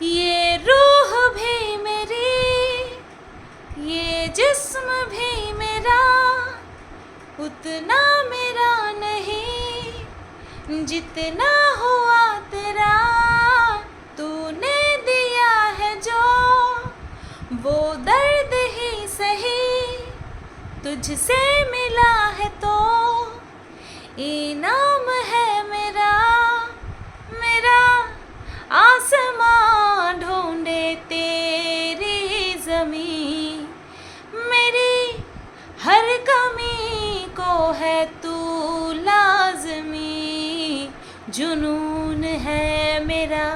ये रूह भी मेरी, ये जिस्म भी मेरा, उतना मेरा नहीं जितना हुआ तेरा। तूने दिया है जो वो दर्द ही सही, तुझसे मिला है तो इनाम है मेरा। मेरा आसमां ढूंढे तेरी ज़मीं, मेरी हर कमी को है तू लाज़मी। जुनून है मेरा,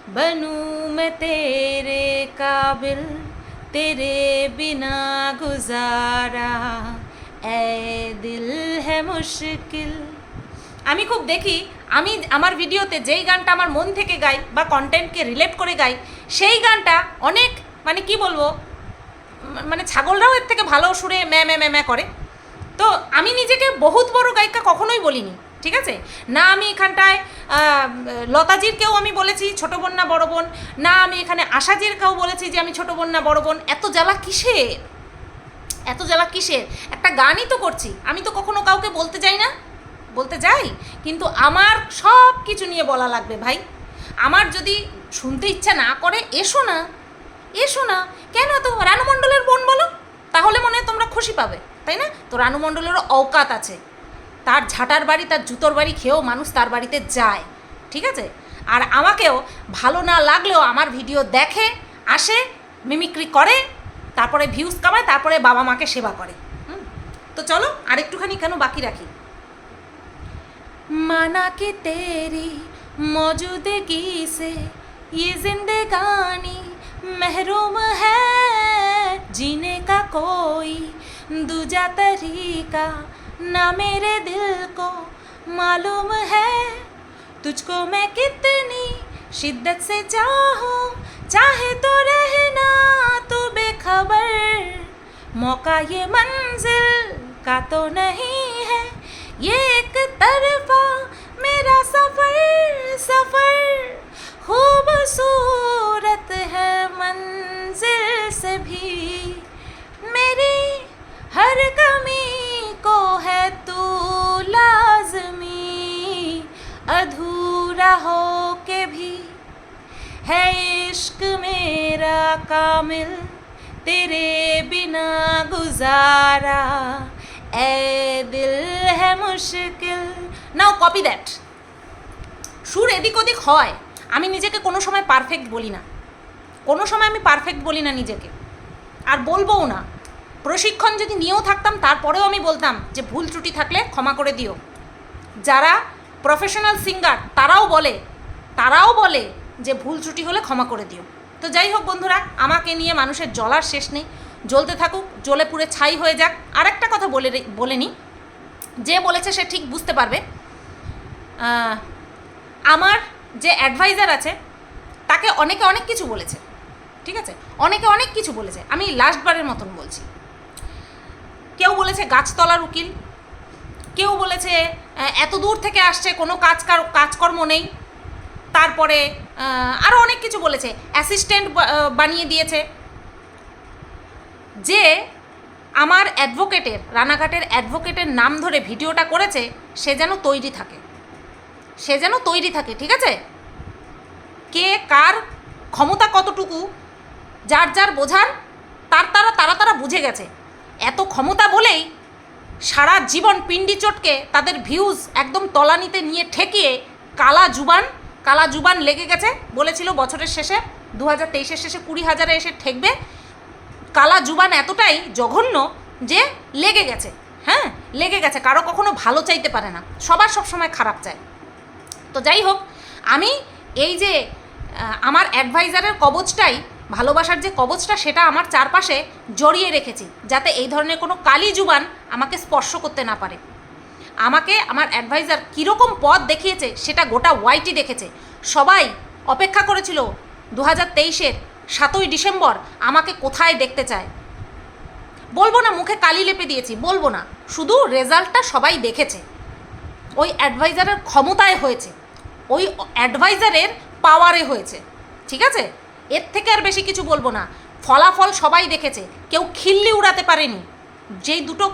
बनूं मैं तेरे काबिल, तेरे बिना गुजारा ए दिल है मुश्किल। আমি খুব দেখি, আমি আমার ভিডিওতে যেই গানটা আমার মন থেকে গাই বা কন্টেন্টকে রিলেট করে গাই, সেই গানটা অনেক মানে কি বলবো, মানে ছাগলরাও এর থেকে ভালো সুরে ম্যা ম্যা ম্যা ম্যা করে। তো আমি নিজেকে বহুত বড় গায়িকা কখনোই বলিনি, ঠিক আছে? না আমি এখানটায় লতাজিরকেও আমি বলেছি ছোটো বোন না বড় বোন, না আমি এখানে আশাজিরকেও বলেছি যে আমি ছোটো বোন না বড় বোন। এত জ্বালা কিসের, এত জ্বালা কিসের? একটা গানই তো করছি, আমি তো কখনো কাউকে বলতে যাই না, বলতে যাই কিন্তু আমার সব কিছু নিয়ে বলা লাগবে ভাই। আমার যদি শুনতে ইচ্ছা না করে, এসো না, এসো না। কেন তো রানু মণ্ডলের বোন বলো, তাহলে মনে হয় তোমরা খুশি পাবে, তাই না? তো রানু মণ্ডলেরও অওকাত আছে, তার ঝাঁটার বাড়ি তার জুতোর বাড়ি খেয়েও মানুষ তার বাড়িতে যায়, ঠিক আছে? আর আমাকেও ভালো না লাগলেও আমার ভিডিও দেখে, আসে, মিমিক্রি করে, তারপরে ভিউজ কামায়, তারপরে বাবা মাকে সেবা করে। তো চলো আর একটুখানি কেন বাকি রাখি। माना कि तेरी मौजूदगी से ये जिंदगानी महरूम है, जीने का कोई दूजा तरीका ना मेरे दिल को मालूम है। तुझको मैं कितनी शिद्दत से चाहूँ, चाहे तो रहना तू बेखबर, मौका ये मंजिल का तो नहीं है, ये एक तरफा मेरा सफर। सफर खूबसूरत है मंजिल से भी, मेरी हर कमी को है तू लाज़मी। अधूरा हो के भी है इश्क मेरा कामिल, तेरे बिना गुजारा এ দিল হ্যাঁ মুশকিল। নাও কপি দ্যাট। সুর এদিক ওদিক হয়, আমি নিজেকে কোনো সময় পারফেক্ট বলি না, কোনো সময় আমি পারফেক্ট বলি না নিজেকে, আর বলবোও না। প্রশিক্ষণ যদি নিয়েও থাকতাম তারপরেও আমি বলতাম যে ভুল ত্রুটি থাকলে ক্ষমা করে দিও। যারা প্রফেশনাল সিঙ্গার তারাও বলে যে ভুল ত্রুটি হলে ক্ষমা করে দিও। তো যাই হোক বন্ধুরা, আমাকে নিয়ে মানুষের জ্বলার শেষ নেই, জ্বলতে থাকুক, জ্বলে পুড়ে ছাই হয়ে যাক। আর একটা কথা বলে নিই, যে বলেছে সে ঠিক বুঝতে পারবে। আমার যে অ্যাডভাইজার আছে তাকে অনেকে অনেক কিছু বলেছে, ঠিক আছে? অনেকে অনেক কিছু বলেছে, আমি লাস্টবারের মতন বলছি। কেউ বলেছে গাছতলার উকিল, কেউ বলেছে এত দূর থেকে আসছে কোনো কাজকর্ম নেই, তারপরে আরও অনেক কিছু বলেছে, অ্যাসিস্ট্যান্ট বানিয়ে দিয়েছে। যে আমার অ্যাডভোকেটের, রানাঘাটের অ্যাডভোকেটের নাম ধরে ভিডিওটা করেছে, সে যেন তৈরি থাকে, সে যেন তৈরি থাকে, ঠিক আছে? কে কার ক্ষমতা কতটুকু যার যার বোঝার তারা বুঝে গেছে। এত ক্ষমতা বলেই সারা জীবন পিন্ডি চটকে তাদের ভিউজ একদম তলানিতে নিয়ে ঠেকিয়ে কালা জুবান লেগে গেছে। বলেছিল বছরের শেষে 2023-এর শেষে 20,000-এ এসে ঠেকবে। কালা জুবান এতটাই জঘন্য যে লেগে গেছে, হ্যাঁ লেগে গেছে। কারো কখনো ভালো চাইতে পারে না, সবার সবসময় খারাপ চায়। তো যাই হোক, আমি এই যে আমার অ্যাডভাইজারের কবচটাই, ভালোবাসার যে কবচটা, সেটা আমার চারপাশে জড়িয়ে রেখেছি, যাতে এই ধরনের কোনো কালি জুবান আমাকে স্পর্শ করতে না পারে। আমাকে আমার অ্যাডভাইজার কীরকম পথ দেখিয়েছে সেটা গোটা ওয়াইটি দেখেছে। সবাই অপেক্ষা করেছিল 2023-এর 7ই ডিসেম্বর আমাকে কোথায় দেখতে চায়। বলবো না মুখে কালি লেপে দিয়েছি, বলবো না, শুধু রেজাল্টটা সবাই দেখেছে। ওই অ্যাডভাইজারের ক্ষমতায় হয়েছে, ওই অ্যাডভাইজারের পাওয়ারে হয়েছে। ঠিক আছে, এর থেকে আর বেশি কিছু বলবো না। ফলাফল সবাই দেখেছে, কেউ খিল্লি উড়াতে পারেনি। যেই দুটো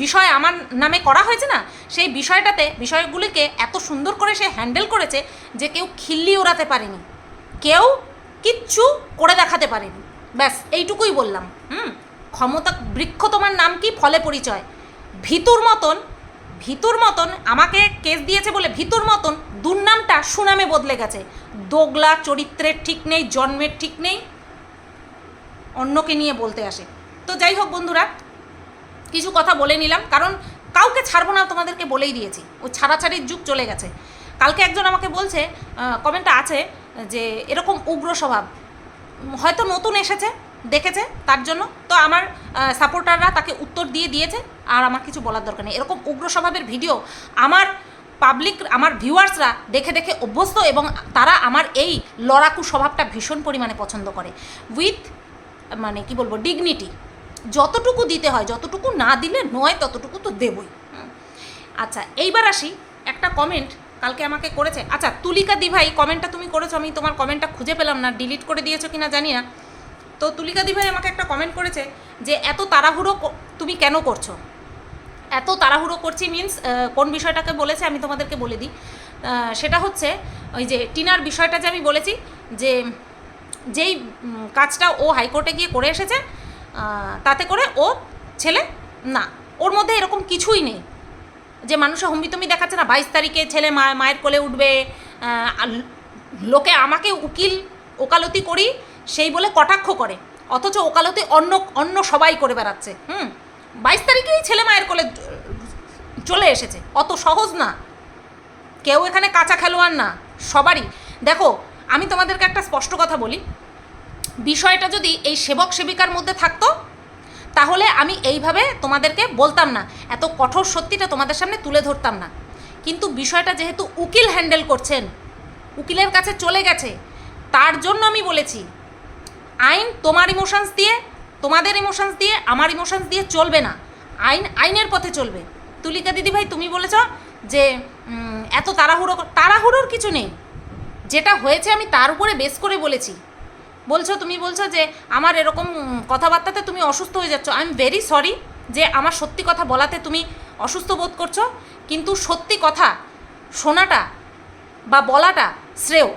বিষয় আমার নামে করা হয়েছে না, সেই বিষয়গুলিকে এত সুন্দর করে সে হ্যান্ডেল করেছে যে কেউ খিল্লি উড়াতে পারেনি, কেউ কিচ্ছু করে দেখাতে পারেনি। ব্যাস এইটুকুই বললাম। ক্ষমতা বৃক্ষ তোমার নাম কি, ফলে পরিচয়। ভিতুর মতন আমাকে কেস দিয়েছে বলে ভিতুর মতন দুর্নামটা সুনামে বদলে গেছে। দোগলা, চরিত্রের ঠিক নেই, জন্মের ঠিক নেই, অন্যকে নিয়ে বলতে আসে। তো যাই হোক বন্ধুরা, কিছু কথা বলে নিলাম, কারণ কাউকে ছাড়বো না, তোমাদেরকে বলেই দিয়েছি। ওই ছাড়াছাড়ির যুগ চলে গেছে। কালকে একজন আমাকে বলছে, কমেন্টটা আছে, যে এরকম উগ্র স্বভাব, হয়তো নতুন এসেছে, দেখেছে, তার জন্য। তো আমার সাপোর্টাররা তাকে উত্তর দিয়েছে, আর আমার কিছু বলার দরকার নেই। এরকম উগ্র স্বভাবের ভিডিও আমার আমার ভিউয়ার্সরা দেখে অভ্যস্ত, এবং তারা আমার এই লড়াকু স্বভাবটা ভীষণ পরিমাণে পছন্দ করে। উইথ মানে কি বলবো, ডিগনিটি। যতটুকু দিতে হয়, যতটুকু না দিলে নয়, ততটুকু তো দেবই। আচ্ছা, এইবার আসি, একটা কমেন্ট কালকে আমাকে করেছে। আচ্ছা, তুলিকা দি ভাই, কমেন্টটা তুমি করেছো, আমি তোমার কমেন্টটা খুঁজে পেলাম না, ডিলিট করে দিয়েছো কিনা জানি না। তো তুলিকা দি ভাই আমাকে একটা কমেন্ট করেছে যে এত তাড়াহুড়ো তুমি কেন করছো। এত তাড়াহুড়ো করছি মিনস কোন বিষয়টাকে বলেছে আমি তোমাদেরকে বলে দিই। সেটা হচ্ছে ওই যে টিনার বিষয়টা যে আমি বলেছি, যে যেই কাজটা ও হাইকোর্টে গিয়ে করে এসেছে, তাতে করে ও ছেলে না, ওর মধ্যে এরকম কিছুই নেই যে মানুষে হম্বিতমি দেখাচ্ছে না 22 তারিখে ছেলে মায়ের কোলে উঠবে, লোকে আমাকে ওকালতি করি সেই বলে কটাক্ষ করে, অথচ ওকালতি অন্য সবাই করে বেড়াচ্ছে। 22 তারিখেই ছেলে মায়ের কোলে চলে এসেছে, অত সহজ না। কেউ এখানে কাঁচা খেলোয়াড় না, সবারই। দেখো, আমি তোমাদেরকে একটা স্পষ্ট কথা বলি, বিষয়টা যদি এই সেবক সেবিকার মধ্যে থাকতো, তাহলে আমি এইভাবে তোমাদেরকে বলতাম না, এত কঠোর সত্যিটা তোমাদের সামনে তুলে ধরতাম না। কিন্তু বিষয়টা যেহেতু উকিল হ্যান্ডেল করছেন, উকিলের কাছে চলে গেছে, তার জন্য আমি বলেছি, আইন তোমার ইমোশনস দিয়ে, তোমাদের ইমোশনস দিয়ে, আমার ইমোশনস দিয়ে চলবে না। আইনের পথে চলবে। তুলিকা দিদি ভাই, তুমি বলেছ যে এত তাড়াহুড়োর কিছু নেই, যেটা হয়েছে আমি তার উপরে বেস করে বলেছি। তুমি বলছো যে আমার এরকম কথাবার্তাতে তুমি অসুস্থ হয়ে যাচ্ছ। আই এম ভেরি সরি যে আমার সত্যি কথা বলাতে তুমি অসুস্থ বোধ করছো, কিন্তু সত্যি কথা শোনাটা বা বলাটা শ্রেয়,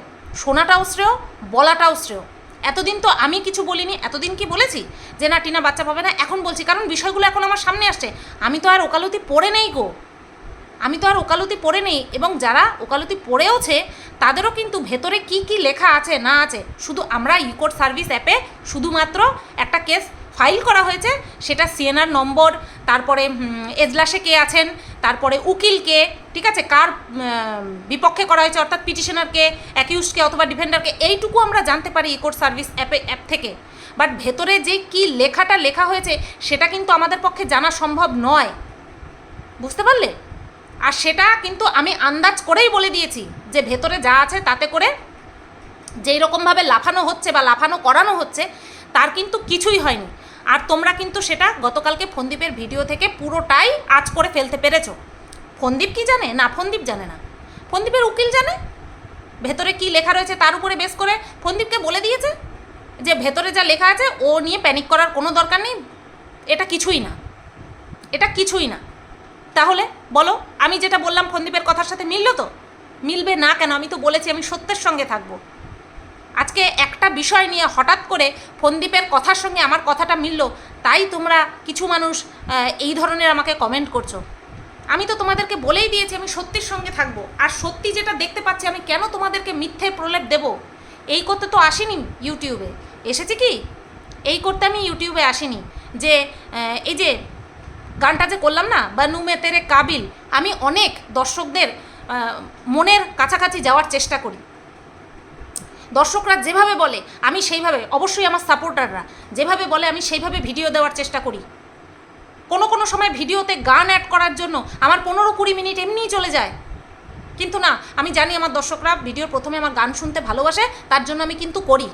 শোনাটাও শ্রেয়, বলাটাও শ্রেয়। এতদিন তো আমি কিছু বলিনি। এতদিন কি বলেছি যে না টিনা বাচ্চা পাবে না? এখন বলছি, কারণ বিষয়গুলো এখন আমার সামনে আসছে। আমি তো আর ওকালতি পড়ে নেই গো, এবং যারা ওকালতি পড়েওছে তাদেরও কিন্তু ভেতরে কি কি লেখা আছে না আছে, শুধু আমরা ইকোর্ট সার্ভিস অ্যাপে শুধুমাত্র একটা কেস ফাইল করা হয়েছে, সেটা সিএনআর নম্বর, তারপরে এজলাসে কে আছেন, তারপরে উকিলকে, ঠিক আছে, কার বিপক্ষে করা হয়েছে, অর্থাৎ পিটিশনারকে, অ্যাকিউজকে অথবা ডিফেন্ডারকে, এইটুকু আমরা জানতে পারি ইকোর্ট সার্ভিস অ্যাপ থেকে। বাট ভেতরে যে কি লেখাটা লেখা হয়েছে সেটা কিন্তু আমাদের পক্ষে জানা সম্ভব নয়, বুঝতে পারলে? আর সেটা কিন্তু আমি আন্দাজ করেই বলে দিয়েছি যে ভেতরে যা আছে তাতে করে যেই রকমভাবে লাফানো হচ্ছে বা লাফানো করানো হচ্ছে তার কিন্তু কিছুই হয়নি। আর তোমরা কিন্তু সেটা গতকালকে ফন্দীপের ভিডিও থেকে পুরোটাই আজ করে ফেলতে পেরেছো। ফন্দীপ কি জানে? না, ফন্দীপ জানে না। ফন্দীপের উকিল জানে ভেতরে কি লেখা রয়েছে, তার উপরে বেস করে ফন্দীপকে বলে দিয়েছে যে ভেতরে যা লেখা আছে ও নিয়ে প্যানিক করার কোনো দরকার নেই, এটা কিছুই না। তাহলে বলো, আমি যেটা বললাম ফন্দীপের কথার সাথে মিললো তো? মিলবে না কেন? আমি তো বলেছি আমি সত্যের সঙ্গে থাকবো। আজকে একটা বিষয় নিয়ে হঠাৎ করে ফন্দীপের কথার সঙ্গে আমার কথাটা মিললো, তাই তোমরা কিছু মানুষ এই ধরনের আমাকে কমেন্ট করছো। আমি তো তোমাদেরকে বলেই দিয়েছি আমি সত্যির সঙ্গে থাকবো। আর সত্যি যেটা দেখতে পাচ্ছি, আমি কেন তোমাদেরকে মিথ্যে প্রলেপ দেব? এই করতে তো আসিনি ইউটিউবে। এসেছি কি এই করতে? আমি ইউটিউবে আসিনি যে এই যে গানটা যে করলাম না, বানু মে তেরে কাবিল, আমি অনেক দর্শকদের মনের কাছাকাছি যাওয়ার চেষ্টা করি। দর্শকরা যেভাবে বলে আমি সেইভাবে, অবশ্যই আমার সাপোর্টাররা যেভাবে বলে আমি সেইভাবে ভিডিও দেওয়ার চেষ্টা করি। কোনো সময় ভিডিওতে গান অ্যাড করার জন্য আমার 15-20 মিনিট এমনিই চলে যায়, কিন্তু না, আমি জানি আমার দর্শকরা ভিডিওর প্রথমে আমার গান শুনতে ভালোবাসে, তার জন্য আমি কিন্তু করি।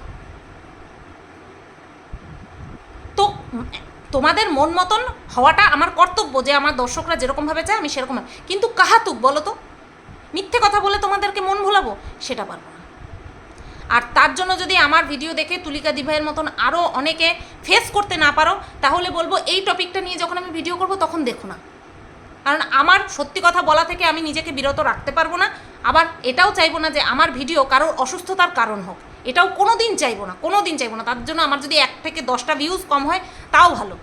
তো তোমাদের মন মতন হওয়াটা আমার কর্তব্য, যে আমার দর্শকরা যেরকমভাবে চায় আমি সেরকম। কিন্তু কাহাতুক বলো তো, মিথ্যে কথা বলে তোমাদেরকে মন ভোলাবো? সেটা পারবো না। আর তার জন্য যদি আমার ভিডিও দেখে তুলিকা দিভাইয়ের মতন আরও অনেকে ফেস করতে না পারো, তাহলে বলবো এই টপিকটা নিয়ে যখন আমি ভিডিও করব তখন দেখো না। কারণ আমার সত্যি কথা বলা থেকে আমি নিজেকে বিরত রাখতে পারবো না, আবার এটাও চাইবো না যে আমার ভিডিও কারোর অসুস্থতার কারণ হোক, এটাও কোনো দিন চাইবো না, কোনো দিন চাইবো না। তার জন্য আমার যদি 1 থেকে 10টা ভিউজ কম হয় তাও ভালো,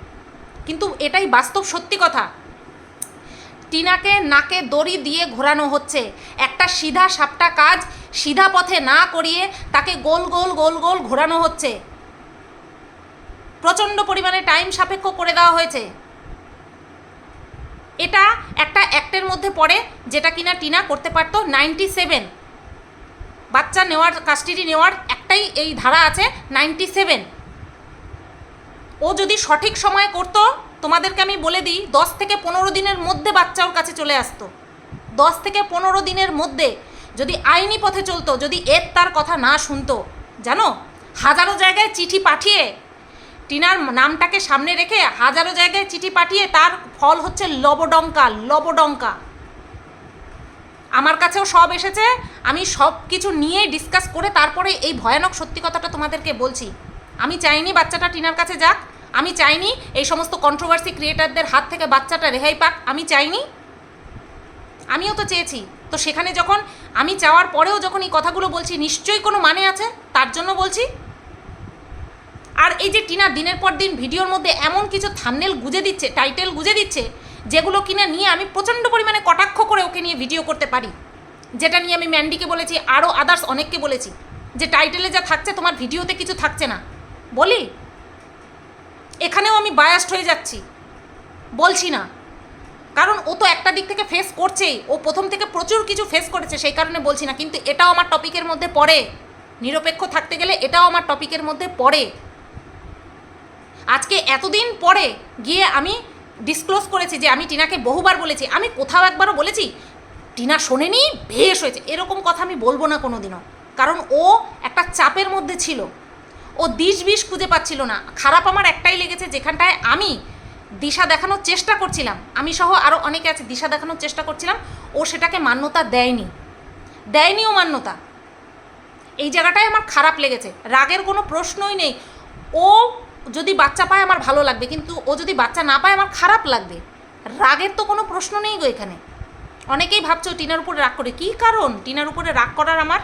কিন্তু এটাই বাস্তব সত্যি কথা। টিনাকে নাকে দড়ি দিয়ে ঘোরানো হচ্ছে, একটা সিধা সাপটা কাজ সিধা পথে না করিয়ে তাকে গোল গোল গোল গোল ঘোরানো হচ্ছে, প্রচণ্ড পরিমাণে টাইম সাপেক্ষ করে দেওয়া হয়েছে। এটা একটা অ্যাক্টের মধ্যে পড়ে যেটা কিনা টিনা করতে পারতো। 97 বাচ্চা নেওয়ার, কাস্টাডি নেওয়ার একটাই এই ধারা আছে 97। ও যদি সঠিক সময়ে করতো, তোমাদেরকে আমি বলে দিই 10 থেকে 15 দিনের মধ্যে বাচ্চা ওর কাছে চলে আসতো। 10 থেকে 15 দিনের মধ্যে যদি আইনি পথে চলতো, যদি এর তার কথা না শুনতো, জানো হাজারো জায়গায় চিঠি পাঠিয়ে, টিনার নামটাকে সামনে রেখে হাজারো জায়গায় চিঠি পাঠিয়ে তার ফল হচ্ছে লবডঙ্কা, লবডঙ্কা। আমার কাছেও সব এসেছে, আমি সব কিছু নিয়ে ডিসকাস করে তারপরে এই ভয়ানক সত্যি কথাটা তোমাদেরকে বলছি। আমি চাইনি বাচ্চাটা টিনার কাছে যাক, আমি চাইনি এই সমস্ত কন্ট্রোভার্সি ক্রিয়েটারদের হাত থেকে বাচ্চাটা রেহাই পাক, আমি চাইনি। আমিও তো চেয়েছি, তো সেখানে যখন আমি চাওয়ার পরেও যখন এই কথাগুলো বলছি, নিশ্চয়ই কোনো মানে আছে, তার জন্য বলছি। আর এই যে টিনা দিনের পর দিন ভিডিওর মধ্যে এমন কিছু থাম্বনেল গুজে দিচ্ছে, টাইটেল গুজে দিচ্ছে, যেগুলো কিনা নিয়ে আমি প্রচণ্ড পরিমাণে কটাক্ষ করে ওকে নিয়ে ভিডিও করতে পারি, যেটা নিয়ে আমি ম্যান্ডিকে বলেছি, আরও আদার্স অনেককে বলেছি যে টাইটেলে যা থাকছে তোমার ভিডিওতে কিছু থাকছে না। বলি, এখানেও আমি বায়াস্ট হয়ে যাচ্ছি, বলছি না, কারণ ও তো একটা দিক থেকে ফেস করছেই, ও প্রথম থেকে প্রচুর কিছু ফেস করেছে, সেই কারণে বলছি না। কিন্তু এটাও আমার টপিকের মধ্যে পড়ে, নিরপেক্ষ থাকতে গেলে এটাও আমার টপিকের মধ্যে পড়ে। আজকে এতদিন পরে গিয়ে আমি ডিসক্লোজ করেছি যে আমি টিনাকে বহুবার বলেছি, আমি কোথাও একবারও বলেছি টিনা শোনেনি বেশ হয়েছে, এরকম কথা আমি বলবো না কোনো দিনও। কারণ ও একটা চাপের মধ্যে ছিল, ও দিশ বিষ খুঁজে পাচ্ছিল না। খারাপ আমার একটাই লেগেছে, যেখানটায় আমি দিশা দেখানোর চেষ্টা করছিলাম, আমি সহ আরও অনেকে আছে, দিশা দেখানোর চেষ্টা করছিলাম, ও সেটাকে মান্যতা দেয়নি ও মান্যতা। এই জায়গাটায় আমার খারাপ লেগেছে, রাগের কোনো প্রশ্নই নেই। ও যদি বাচ্চা পায় আমার ভালো লাগবে, কিন্তু ও যদি বাচ্চা না পায় আমার খারাপ লাগবে, রাগের তো কোনো প্রশ্ন নেই গো এখানে। অনেকেই ভাবছো টিনার উপরে রাগ করে, কী কারণ টিনার উপরে রাগ করার? আমার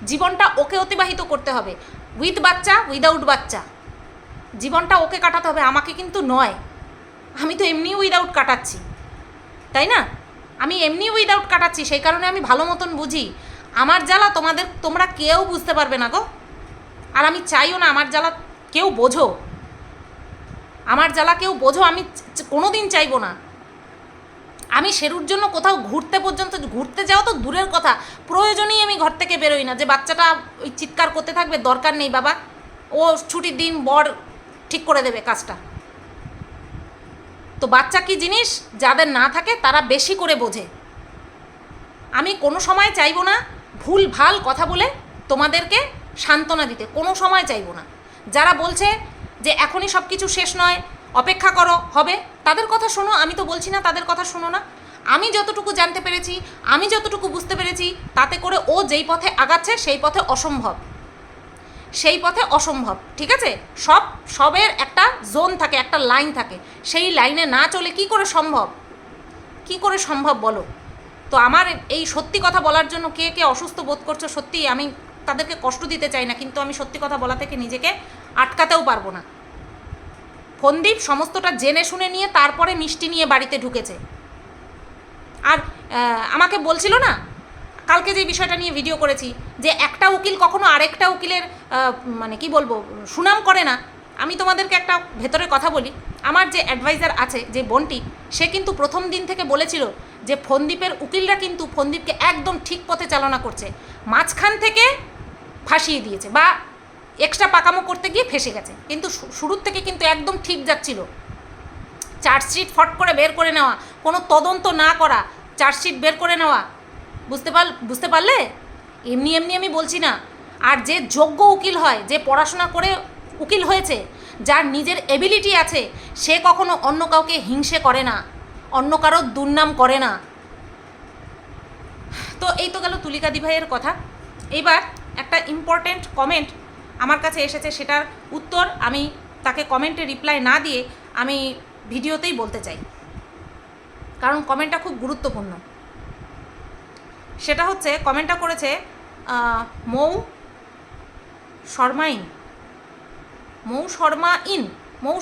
জীবনটা ওকে অতিবাহিত করতে হবে, উইথ বাচ্চা উইদাউট বাচ্চা, জীবনটা ওকে কাটাতে হবে, আমাকে কিন্তু নয়। আমি তো এমনি উইদাউট কাটাচ্ছি, তাই না? আমি এমনি উইদাউট কাটাচ্ছি, সেই কারণে আমি ভালো মতন বুঝি। আমার জ্বালা তোমরা কেউ বুঝতে পারবে না গো, আর আমি চাইও না আমার জ্বালা কেউ বোঝো, আমার জ্বালা কেউ বোঝো, আমি কোনো দিন চাইবো না। আমি শেরুর জন্য কোথাও ঘুরতে যাওয়া তো দূরের কথা, প্রয়োজনেই আমি ঘর থেকে বেরোই না, যে বাচ্চাটা ওই চিৎকার করতে থাকবে, দরকার নেই বাবা, ও ছুটির দিন বর ঠিক করে দেবে কাজটা। তো বাচ্চা কি জিনিস যাদের না থাকে তারা বেশি করে বোঝে। আমি কোনো সময় চাইবো না ভুল ভাল কথা বলে তোমাদেরকে সান্ত্বনা দিতে, কোনো সময় চাইবো না। যারা বলছে যে এখনই সব কিছু শেষ নয়, অপেক্ষা করো, হবে, তাদের কথা শোনো, আমি তো বলছি না তাদের কথা শোনো না। আমি যতটুকু জানতে পেরেছি, আমি যতটুকু বুঝতে পেরেছি, তাতে করে ও যেই পথে আগাচ্ছে সেই পথে অসম্ভব, ঠিক আছে? সবের একটা জোন থাকে, একটা লাইন থাকে, সেই লাইনে না চলে কি করে সম্ভব বলো? তো আমার এই সত্যি কথা বলার জন্য কে কে অসুস্থ বোধ করছো, সত্যি আমি তাদেরকে কষ্ট দিতে চাই না, কিন্তু আমি সত্যি কথা বলা থেকে নিজেকে আটকাতেও পারবো না। ফন্দীপ সমস্তটা জেনে শুনে নিয়ে তারপরে মিষ্টি নিয়ে বাড়িতে ঢুকেছে। আর আমাকে বলছিল না, কালকে যে বিষয়টা নিয়ে ভিডিও করেছি, যে একটা উকিল কখনো আরেকটা উকিলের মানে কি বলবো সুনাম করে না। আমি তোমাদেরকে একটা ভেতরের কথা বলি, আমার যে অ্যাডভাইজার আছে, যে বোনটি, সে কিন্তু প্রথম দিন থেকে বলেছিল যে ফন্দীপের উকিলরা কিন্তু ফন্দীপকে একদম ঠিক পথে চালনা করছে, মাঝখান থেকে ফাঁসিয়ে দিয়েছে বা এক্সট্রা পাকামো করতে গিয়ে ফেসে গেছে, কিন্তু শুরুর থেকে কিন্তু একদম ঠিক যাচ্ছিল। চার্জশিট ফট করে বের করে নেওয়া, কোনো তদন্ত না করা, চার্জশিট বের করে নেওয়া, বুঝতে পারলে? এমনি আমি বলছি না। আর যে যোগ্য উকিল হয়, যে পড়াশোনা করে উকিল হয়েছে, যার নিজের এবিলিটি আছে, সে কখনো অন্য কাউকে হিংসে করে না, অন্য কারো দুর্নাম করে না। তো এই তো গেল তুলিকা দিভাইয়ের কথা। এইবার একটা ইম্পর্টেন্ট কমেন্ট আমার কাছে এসেছে, সেটার উত্তর আমি তাকে কমেন্টে রিপ্লাই না দিয়ে আমি ভিডিওতেই বলতে চাই, কারণ কমেন্টটা খুব গুরুত্বপূর্ণ। সেটা হচ্ছে, কমেন্টটা করেছে মৌ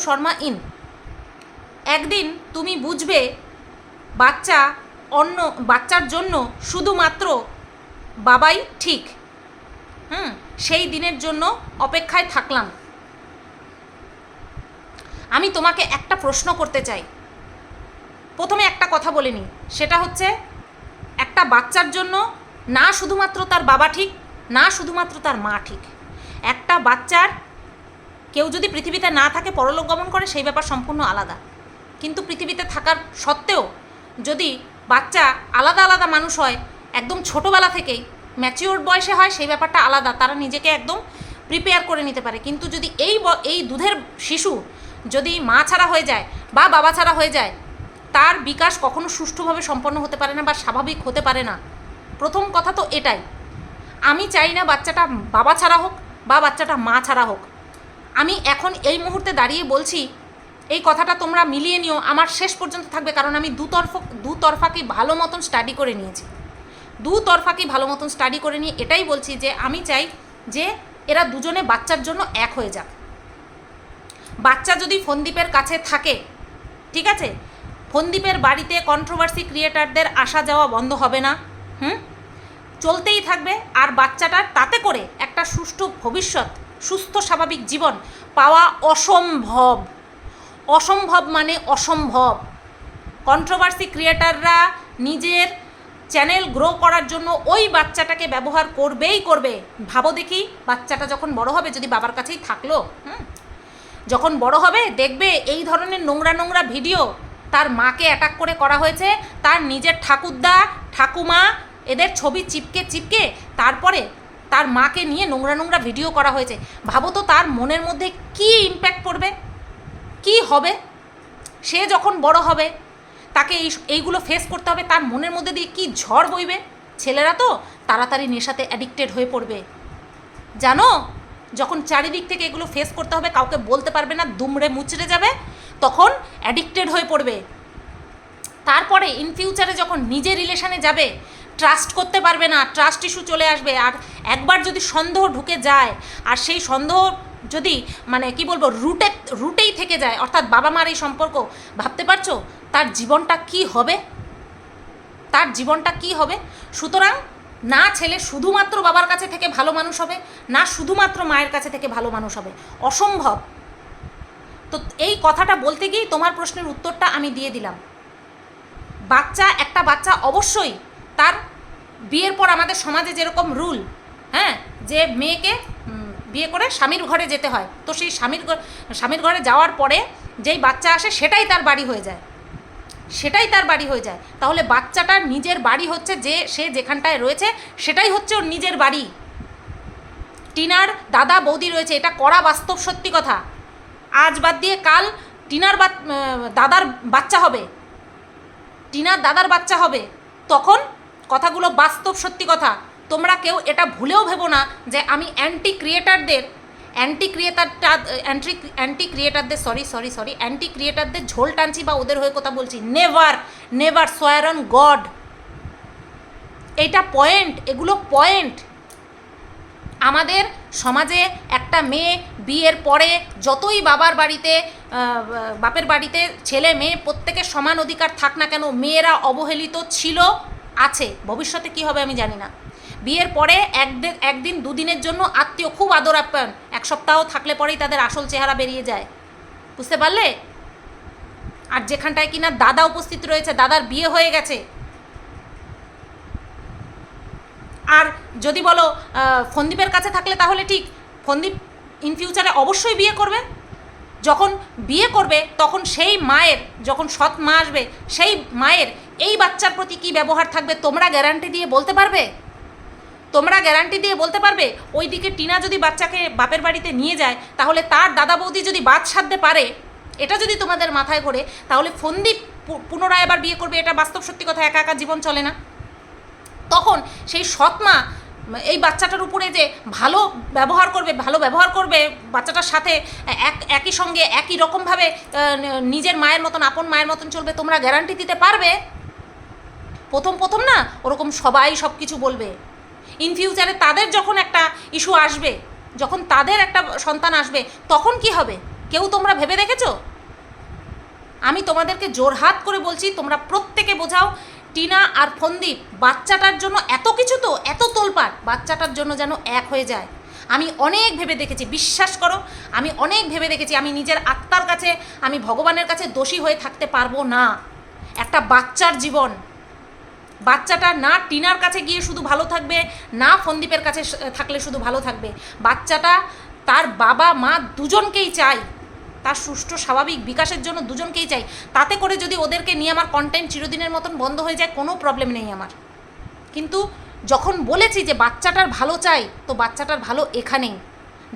শর্মা ইন। একদিন তুমি বুঝবে বাচ্চার জন্য শুধুমাত্র বাবাই ঠিক। সেই দিনের জন্য অপেক্ষায় থাকলাম। আমি তোমাকে একটা প্রশ্ন করতে চাই। প্রথমে একটা কথা বলে নিই, সেটা হচ্ছে একটা বাচ্চার জন্য না শুধুমাত্র তার বাবা ঠিক, না শুধুমাত্র তার মা ঠিক। একটা বাচ্চার কেউ যদি পৃথিবীতে না থাকে, পরলোক গমন করে, সেই ব্যাপার সম্পূর্ণ আলাদা। কিন্তু পৃথিবীতে থাকার সত্ত্বেও যদি বাচ্চা আলাদা আলাদা মানুষ হয়, একদম ছোটোবেলা থেকেই ম্যাচিওর বয়সে হয়, সেই ব্যাপারটা আলাদা, তারা নিজেকে একদম প্রিপেয়ার করে নিতে পারে। কিন্তু যদি এই দুধের শিশু যদি মা ছাড়া হয়ে যায় বা বাবা ছাড়া হয়ে যায়, তার বিকাশ কখনো সুষ্ঠুভাবে সম্পন্ন হতে পারে না বা স্বাভাবিক হতে পারে না। প্রথম কথা তো এটাই। আমি চাই না বাচ্চাটা বাবা ছাড়া হোক বা বাচ্চাটা মা ছাড়া হোক। আমি এখন এই মুহূর্তে দাঁড়িয়ে বলছি, এই কথাটা তোমরা মিলিয়ে নিও, আমার শেষ পর্যন্ত থাকবে, কারণ আমি দুতরফাকেই ভালো মতন স্টাডি করে নিয়েছি। দুতরফাকেই ভালো মতন স্টাডি করে নিয়ে এটাই বলছি যে আমি চাই যে এরা দুজনে বাচ্চার জন্য এক হয়ে যাক। বাচ্চা যদি ফোনদীপের কাছে থাকে, ঠিক আছে, ফোনদীপের বাড়িতে কন্ট্রোভার্সি ক্রিয়েটারদের আসা যাওয়া বন্ধ হবে না, চলতেই থাকবে। আর বাচ্চাটার তাতে করে একটা সুষ্ঠু ভবিষ্যৎ, সুস্থ স্বাভাবিক জীবন পাওয়া অসম্ভব। অসম্ভব মানে অসম্ভব। কন্ট্রোভার্সি ক্রিয়েটাররা নিজের চ্যানেল গ্রো করার জন্য ওই বাচ্চাটাকে ব্যবহার করবেই করবে। ভাবো দেখি, বাচ্চাটা যখন বড় হবে, যদি বাবার কাছেই থাকলো, যখন বড় হবে দেখবে এই ধরনের নোংরা ভিডিও তার মাকে অ্যাটাক করে করা হয়েছে, তার নিজের ঠাকুরদা ঠাকুমা এদের ছবি চিপকে তারপরে তার মাকে নিয়ে নোংরা ভিডিও করা হয়েছে। ভাবো তো তার মনের মধ্যে কী ইম্প্যাক্ট পড়বে, কি হবে। সে যখন বড় হবে তাকে এইগুলো ফেস করতে হবে, তার মনের মধ্যে দিয়ে কী ঝড় বইবে। ছেলেরা তো তাড়াতাড়ি নেশাতে অ্যাডিক্টেড হয়ে পড়বে, জানো। যখন চারিদিক থেকে এগুলো ফেস করতে হবে, কাউকে বলতে পারবে না, দুমড়ে মুচড়ে যাবে, তখন অ্যাডিক্টেড হয়ে পড়বে। তারপরে ইন ফিউচারে যখন নিজের রিলেশানে যাবে, ট্রাস্ট করতে পারবে না, ট্রাস্ট ইস্যু চলে আসবে। আর একবার যদি সন্দেহ ঢুকে যায়, আর সেই সন্দেহ যদি মানে কি বলবো রুটেই থেকে যায়, অর্থাৎ বাবা মার এই সম্পর্ক, ভাবতে পারছো তার জীবনটা কি হবে, তার জীবনটা কি হবে। সুতরাং না ছেলে শুধুমাত্র বাবার কাছে থেকে ভালো মানুষ হবে, না শুধুমাত্র মায়ের কাছে থেকে ভালো মানুষ হবে, অসম্ভব। তো এই কথাটা বলতে গিয়েই তোমার প্রশ্নের উত্তরটা আমি দিয়ে দিলাম। একটা বাচ্চা অবশ্যই তার বিয়ের পর আমাদের সমাজে যেরকম রুল, যে মেয়েকে বিয়ে করে স্বামীর ঘরে যেতে হয়, তো সেই স্বামীর ঘরে যাওয়ার পরে যেই বাচ্চা আসে সেটাই তার বাড়ি হয়ে যায়, তাহলে বাচ্চাটার নিজের বাড়ি হচ্ছে যে সে যেখানটায় রয়েছে সেটাই হচ্ছে ওর নিজের বাড়ি। টিনার দাদা বৌদি রয়েছে, এটা কড়া বাস্তব সত্যি কথা। আজ বাদ দিয়ে কাল টিনার দাদার বাচ্চা হবে, তখন কথাগুলো বাস্তব সত্যি কথা। তোমরা কেউ এটা ভুলেও ভেবো না যে আমি অ্যান্টি ক্রিয়েটারদের ঝোল টানছি বা ওদের হয়ে কথা বলছি। নেভার সোয়ার অন গড। এগুলো পয়েন্ট। আমাদের সমাজে একটা মেয়ে বিয়ের পরে যতই বাপের বাড়িতে ছেলে মেয়ে প্রত্যেকের সমান অধিকার থাক না কেন, মেয়েরা অবহেলিত ছিল, আছে, ভবিষ্যতে কি হবে আমি জানি না। বিয়ের পরে একদিন দুদিনের জন্য আত্মীয় খুব আদর আপ্যায়ন, এক সপ্তাহ থাকলে পরেই তাদের আসল চেহারা বেরিয়ে যায়, বুঝতে পারলে। আর যেখানটায় কিনা দাদা উপস্থিত রয়েছে, দাদার বিয়ে হয়ে গেছে, আর যদি বলো ফোনদীপের কাছে থাকলে তাহলে ঠিক, ফোনদীপ ইন ফিউচারে অবশ্যই বিয়ে করবে। যখন বিয়ে করবে তখন সেই মায়ের, যখন সৎ মা আসবে, সেই মায়ের এই বাচ্চার প্রতি কী ব্যবহার থাকবে তোমরা গ্যারান্টি দিয়ে বলতে পারবে? ওইদিকে টিনা যদি বাচ্চাকে বাপের বাড়িতে নিয়ে যায়, তাহলে তার দাদা বৌদি যদি বাদ সাধতে পারে, এটা যদি তোমাদের মাথায় ঘোরে, তাহলে ফোনদীপ পুনরায় আবার বিয়ে করবে। এটা বাস্তব সত্যি কথা, একা একা জীবন চলে না। তখন সেই সৎমা এই বাচ্চাটার উপরে যে ভালো ব্যবহার করবে বাচ্চাটার সাথে একই সঙ্গে একই রকমভাবে নিজের মায়ের মতন, আপন মায়ের মতন চলবে, তোমরা গ্যারান্টি দিতে পারবে? প্রথম না ওরকম সবাই সব কিছু বলবে। ইন ফিউচারে তাদের যখন একটা ইস্যু আসবে, যখন তাদের একটা সন্তান আসবে, তখন কি হবে কেউ তোমরা ভেবে দেখেছো? আমি তোমাদেরকে জোরহাত করে বলছি, তোমরা প্রত্যেকে বোঝাও টিনা আর ফন্দীপ বাচ্চাটার জন্য এত কিছু, তো এত তোলপাড়, বাচ্চাটার জন্য যেন এক হয়ে যায়। আমি অনেক ভেবে দেখেছি, বিশ্বাস করো আমি অনেক ভেবে দেখেছি। আমি নিজের আত্মার কাছে, আমি ভগবানের কাছে দোষী হয়ে থাকতে পারবো না। একটা বাচ্চার জীবন, বাচ্চাটা না টিনার কাছে গিয়ে শুধু ভালো থাকবে, না ফন্দীপের কাছে থাকলে শুধু ভালো থাকবে। বাচ্চাটা তার বাবা মা দুজনকেই চাই, তার সুষ্ঠু স্বাভাবিক বিকাশের জন্য দুজনকেই চাই। তাতে করে যদি ওদেরকে নিয়ে আমার কন্টেন্ট চিরদিনের মতন বন্ধ হয়ে যায়, কোনো প্রবলেম নেই আমার। কিন্তু যখন বলেছি যে বাচ্চাটার ভালো চাই, তো বাচ্চাটার ভালো এখানেই,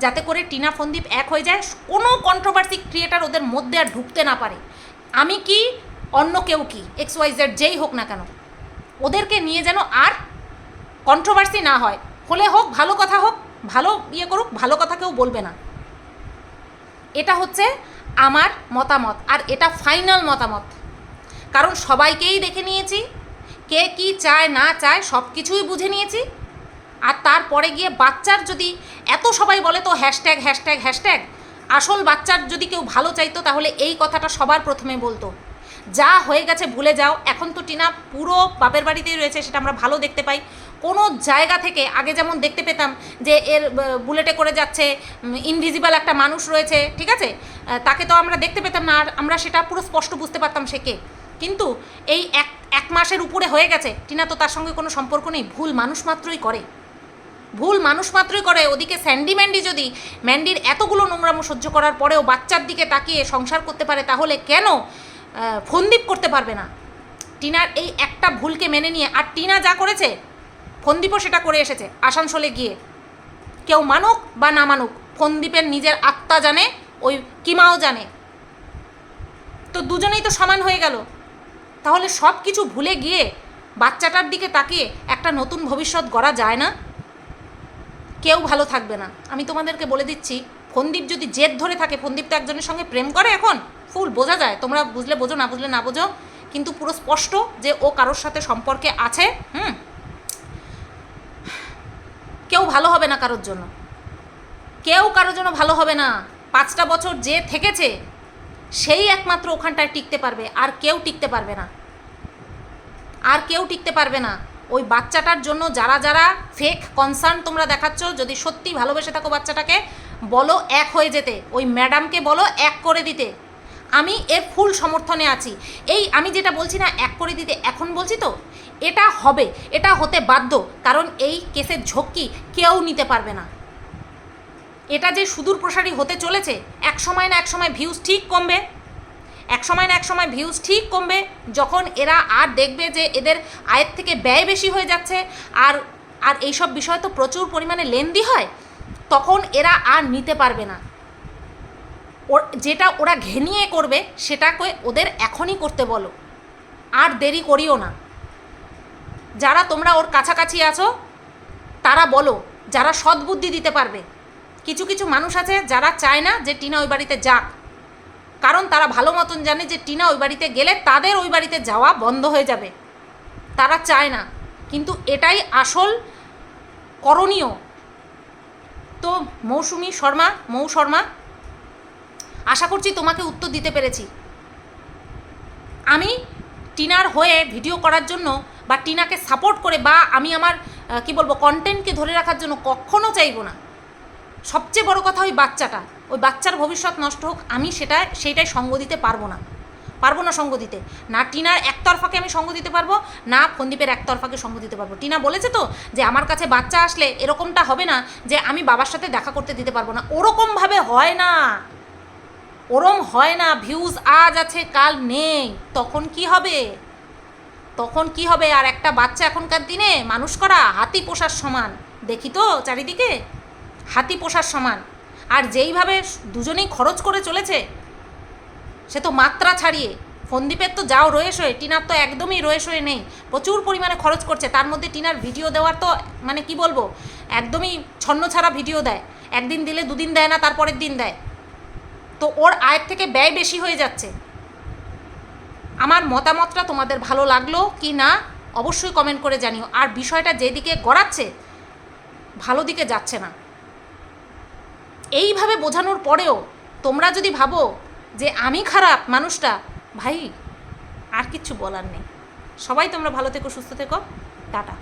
যাতে করে টিনা ফন্দীপ এক হয়ে যায়, কোনো কন্ট্রোভার্সি ক্রিয়েটার ওদের মধ্যে আর ঢুকতে না পারে। আমি কি, অন্য কেউ কি, XYZ যেই হোক না কেন, ওদেরকে নিয়ে যেন আর কন্ট্রোভার্সি না হয়। হলে হোক, ভালো কথা হোক, ভালো করুক, ভালো কথা কেউ বলবে না। এটা হচ্ছে আমার মতামত, আর এটা ফাইনাল মতামত। কারণ সবাইকেই দেখে নিয়েছি, কে কি চায় না চায় সব কিছুই বুঝে নিয়েছি। আর তারপরে গিয়ে বাচ্চার যদি এত সবাই বলে, তো হ্যাশট্যাগ হ্যাশট্যাগ হ্যাশট্যাগ, আসল বাচ্চার যদি কেউ ভালো চাইতো তাহলে এই কথাটা সবার প্রথমে বলতো। যা হয়ে গেছে ভুলে যাও। এখন তো টিনা পুরো বাপের বাড়িতেই রয়েছে, সেটা আমরা ভালো দেখতে পাই। কোনো জায়গা থেকে আগে যেমন দেখতে পেতাম যে এর বুলেটে করে যাচ্ছে, ইনভিজিবল একটা মানুষ রয়েছে, ঠিক আছে, তাকে তো আমরা দেখতে পেতাম না, আর আমরা সেটা পুরো স্পষ্ট বুঝতে পারতাম সে কে। কিন্তু এই এক মাসের উপরে হয়ে গেছে, টিনা তো তার সঙ্গে কোনো সম্পর্ক নেই, ভুল মানুষ মাত্রই করে, ভুল মানুষ মাত্রই করে। ওদিকে ম্যান্ডি যদি ম্যান্ডির এতগুলো নোংরামো সহ্য করার পরেও বাচ্চার দিকে তাকিয়ে সংসার করতে পারে, তাহলে কেন ফন্দীপ করতে পারবে না? টিনার এই একটা ভুলকে মেনে নিয়ে, আর টিনা যা করেছে ফন্দীপও সেটা করে এসেছে আসানসোলে গিয়ে। কেউ মানুক বা না মানুক, ফন্দীপের নিজের আত্মা জানে, ওই কিমাও জানে, তো দুজনেই তো সমান হয়ে গেল। তাহলে সব কিছু ভুলে গিয়ে বাচ্চাটার দিকে তাকিয়ে একটা নতুন ভবিষ্যৎ গড়া যায় না? কেউ ভালো থাকবে না, আমি তোমাদেরকে বলে দিচ্ছি। ফন্দীপ যদি জেদ ধরে থাকে, ফন্দীপ তো একজনের সঙ্গে প্রেম করে এখন, ফুল বোঝা যায়, তোমরা বুঝলে বোঝো, না বুঝলে না বোঝো, কিন্তু পুরো স্পষ্ট যে ও কারোর সাথে সম্পর্কে আছে। কেউ ভালো হবে না কারোর জন্য, কেউ কারোর জন্য ভালো হবে না। 5টা বছর যে থেকেছে সেই একমাত্র ওখানটায় টিকতে পারবে, আর কেউ টিকতে পারবে না, আর কেউ টিকতে পারবে না। ওই বাচ্চাটার জন্য যারা যারা ফেক কনসার্ন তোমরা দেখাচ্ছ, যদি সত্যি ভালোবেসে থাকো বাচ্চাটাকে, বলো এক হয়ে যেতে, ওই ম্যাডামকে বলো এক করে দিতে। আমি এর ফুল সমর্থনে আছি। এই আমি যেটা বলছি না এক করে দিতে, এখন বলছি তো, এটা হবে, এটা হতে বাধ্য, কারণ এই কেসের ঝক্কি কেউ নিতে পারবে না। এটা যে সুদূর প্রসারী হতে চলেছে, এক সময় না এক সময় ভিউজ ঠিক কমবে, এক সময় না এক সময় ভিউজ ঠিক কমবে, যখন এরা আর দেখবে যে এদের আয়ের থেকে ব্যয় বেশি হয়ে যাচ্ছে, আর আর এইসব বিষয় তো প্রচুর পরিমাণে লেনদি হয়, তখন এরা আর নিতে পারবে না। যেটা ওরা ঘেনিয়ে করবে সেটাকে ওদের এখনই করতে বলো, আর দেরি করিও না। যারা তোমরা ওর কাছাকাছি আছো তারা বলো, যারা সদ্বুদ্ধি দিতে পারবে। কিছু কিছু মানুষ আছে যারা চায় না যে টিনা ওই বাড়িতে যাক, কারণ তারা ভালো মতন জানে যে টিনা ওই বাড়িতে গেলে তাদের ওই বাড়িতে যাওয়া বন্ধ হয়ে যাবে, তারা চায় না। কিন্তু এটাই আসল করণীয়। তো মৌ শর্মা, আশা করছি তোমাকে উত্তর দিতে পেরেছি। আমি টিনার হয়ে ভিডিও করার জন্য বা টিনাকে সাপোর্ট করে, বা আমি আমার কন্টেন্টকে ধরে রাখার জন্য কখনো চাইবো না। সবচেয়ে বড় কথা, ওই বাচ্চার ভবিষ্যৎ নষ্ট হোক, আমি সেইটাই সঙ্গ দিতে পারবো না সঙ্গ দিতে। না টিনার একতরফাকে আমি সঙ্গ দিতে পারবো, না ফন্দীপের একতরফাকে সঙ্গ দিতে পারবো। টিনা বলেছে তো যে আমার কাছে বাচ্চা আসলে এরকমটা হবে না যে আমি বাবার সাথে দেখা করতে দিতে পারবো না, ওরকমভাবে হয় না, ওরম হয় না। ভিউজ আজ আছে কাল নেই, তখন কি হবে? আর একটা বাচ্চা এখনকার দিনে মানুষ করা হাতি পোষার সমান, দেখি তো চারিদিকে, হাতি পোষার সমান। আর যেইভাবে দুজনেই খরচ করে চলেছে, সে তো মাত্রা ছাড়িয়ে, ফোনদীপের তো যাও রয়েসই, টিনার তো একদমই রয়েসই নেই, প্রচুর পরিমাণে খরচ করছে। তার মধ্যে টিনার ভিডিও দেওয়ার তো মানে কি বলবো, একদমই ছন্ন ছাড়া ভিডিও দেয়, একদিন দিলে দুদিন দেয় না, তারপরের দিন দেয়। তো ওর আয়ের থেকে ব্যয় বেশি হয়ে যাচ্ছে। আমার মতামতটা তোমাদের ভালো লাগলো কি না অবশ্যই কমেন্ট করে জানিও। আর বিষয়টা যেদিকে গড়াচ্ছে ভালো দিকে যাচ্ছে না। এইভাবে বোঝানোর পরেও তোমরা যদি ভাবো যে আমি খারাপ মানুষটা, ভাই আর কিচ্ছু বলার নেই। সবাই তোমরা ভালো থেকো, সুস্থ থেকো, টাটা।